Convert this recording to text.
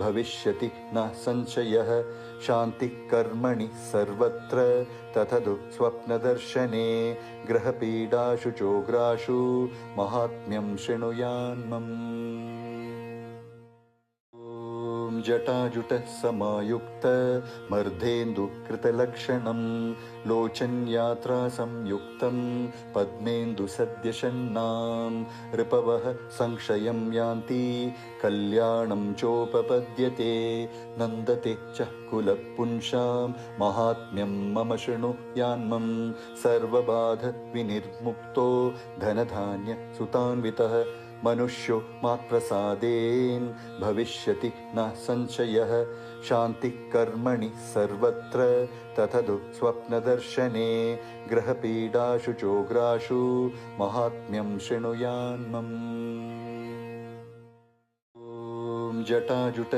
भविष्यति न संशयः शान्तिः कर्मणि सर्वत्र तथदु स्वप्नदर्शने ग्रहपीडाशु चोग्राशु माहात्म्यं शृणुयान्मम्। जटाजुटः समायुक्त मर्धेन्दुकृतलक्षणं लोचन्यात्रा संयुक्तं पद्मेन्दुसद्यषण्णां ऋपवः संक्षयं यान्ति कल्याणं चोपपद्यते नन्दते च कुलपुंसां माहात्म्यं मम शृणुयान्मं सर्वबाधविनिर्मुक्तो धनधान्यसुतान्वितः मनुष्यो मात्प्रसादेन भविष्यति न संशयः शान्तिः कर्मणि सर्वत्र तथदु स्वप्नदर्शने ग्रहपीडाशु चोग्राशु माहात्म्यं शृणुयान्मम्। जटाजुट